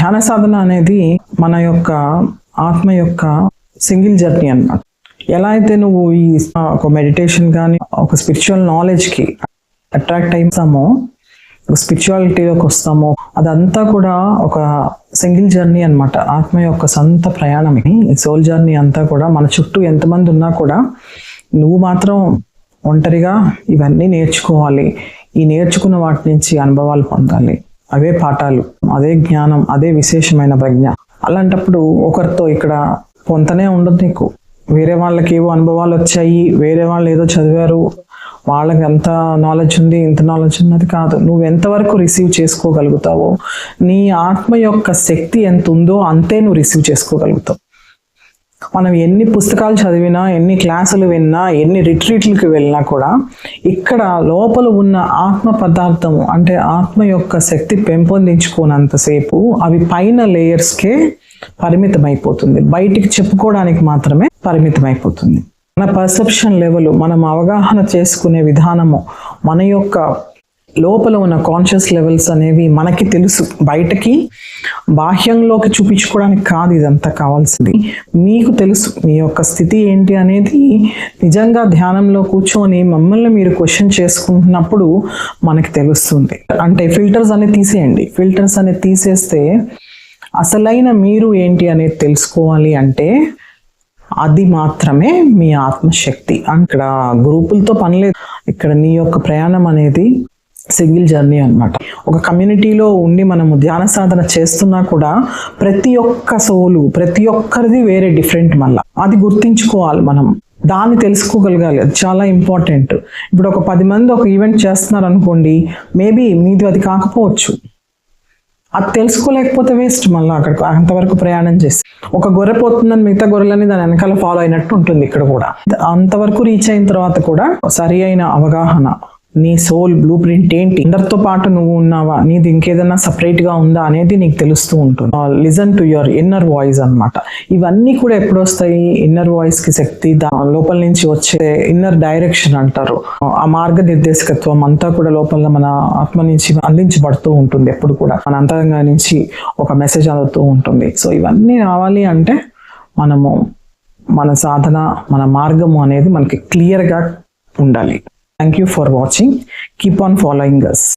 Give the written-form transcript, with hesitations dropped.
ధ్యాన సాధన అనేది మన యొక్క ఆత్మ యొక్క సింగిల్ జర్నీ అన్నమాట. ఎలా అయితే నువ్వు ఈ ఒక మెడిటేషన్ కానీ ఒక స్పిరిచువల్ నాలెడ్జ్కి అట్రాక్ట్ అయిస్తామో, స్పిరిచువాలిటీలోకి వస్తామో, అదంతా కూడా ఒక సింగిల్ జర్నీ అన్నమాట. ఆత్మ యొక్క సొంత ప్రయాణం, సోల్ జర్నీ అంతా కూడా. మన చుట్టూ ఎంతమంది ఉన్నా కూడా నువ్వు మాత్రం ఒంటరిగా ఇవన్నీ నేర్చుకోవాలి. ఈ నేర్చుకున్న వాటి నుంచి అనుభవాలు పొందాలి. అవే పాఠాలు, అదే జ్ఞానం, అదే విశేషమైన ప్రజ్ఞ. అలాంటప్పుడు ఒకరితో ఇక్కడ పొంతనే ఉండదు నీకు. వేరే వాళ్ళకి ఏవో అనుభవాలు వచ్చాయి, వేరే వాళ్ళు ఏదో చదివారు, వాళ్ళకి ఎంత నాలెడ్జ్ ఉంది, ఇంత నాలెడ్జ్ ఉన్నది కాదు. నువ్వు ఎంతవరకు రిసీవ్ చేసుకోగలుగుతావో, నీ ఆత్మ యొక్క శక్తి ఎంత ఉందో అంతే నువ్వు రిసీవ్ చేసుకోగలుగుతావు. మనం ఎన్ని పుస్తకాలు చదివినా, ఎన్ని క్లాసులు విన్నా, ఎన్ని రిట్రీట్లకు వెళ్ళినా కూడా ఇక్కడ లోపల ఉన్న ఆత్మ పదార్థము అంటే ఆత్మ యొక్క శక్తి పెంపొందించుకోనంతసేపు అవి పైన లేయర్స్కే పరిమితమైపోతుంది, బయటికి చెప్పుకోవడానికి మాత్రమే పరిమితమైపోతుంది. మన పర్సెప్షన్ లెవెల్, మనం అవగాహన చేసుకునే విధానము, మన యొక్క లోపల ఉన్న కాన్షియస్ లెవెల్స్ అనేవి మనకి తెలుసు. బయటకి బాహ్యంలోకి చూపించుకోవడానికి కాదు ఇదంతా కావాల్సింది. మీకు తెలుసు మీ యొక్క స్థితి ఏంటి అనేది. నిజంగా ధ్యానంలో కూర్చొని మమ్మల్ని మీరు క్వశ్చన్ చేసుకుంటున్నప్పుడు మనకి తెలుస్తుంది. అంటే ఫిల్టర్స్ అనేది తీసేయండి. ఫిల్టర్స్ అనేది తీసేస్తే అసలైన మీరు ఏంటి అనేది తెలుసుకోవాలి అంటే అది మాత్రమే మీ ఆత్మశక్తి. ఇక్కడ గ్రూపులతో పనిలేదు. ఇక్కడ నీ యొక్క ప్రయాణం అనేది సింగిల్ జర్నీ అన్నమాట. ఒక కమ్యూనిటీలో ఉండి మనము ధ్యాన సాధన చేస్తున్నా కూడా ప్రతి ఒక్క సోలు, ప్రతి ఒక్కరిది వేరే డిఫరెంట్. మళ్ళీ అది గుర్తించుకోవాలి మనం, దాన్ని తెలుసుకోగలగాలి. అది చాలా ఇంపార్టెంట్. ఇప్పుడు ఒక 10 మంది ఒక ఈవెంట్ చేస్తున్నారు అనుకోండి, మేబీ మీది అది కాకపోవచ్చు. అది తెలుసుకోలేకపోతే వేస్ట్. మళ్ళీ అక్కడికి అంతవరకు ప్రయాణం చేసి ఒక గొర్రె పోతుందని మిగతా గొర్రెలని దాని వెనకాల ఫాలో అయినట్టు ఉంటుంది. ఇక్కడ కూడా అంతవరకు రీచ్ అయిన తర్వాత కూడా సరి అయిన అవగాహన, నీ సోల్ బ్లూ ప్రింట్ ఏంటి, అందరితో పాటు నువ్వు ఉన్నావా, నీది ఇంకేదైనా సపరేట్ గా ఉందా అనేది నీకు తెలుస్తూ ఉంటుంది. Listen to your inner voice అన్నమాట. ఇవన్నీ కూడా ఎప్పుడు వస్తాయి? ఇన్నర్ వాయిస్ కి శక్తి, లోపల నుంచి వచ్చే ఇన్నర్ డైరెక్షన్ అంటారు. ఆ మార్గనిర్దేశకత్వం అంతా కూడా లోపల మన ఆత్మ నుంచి అందించబడుతూ ఉంటుంది. ఎప్పుడు కూడా మన అంతరంగా నుంచి ఒక మెసేజ్ అందుతూ ఉంటుంది. సో ఇవన్నీ రావాలి అంటే మనము మన సాధన, మన మార్గము అనేది మనకి క్లియర్గా ఉండాలి. Thank you for watching. Keep on following us.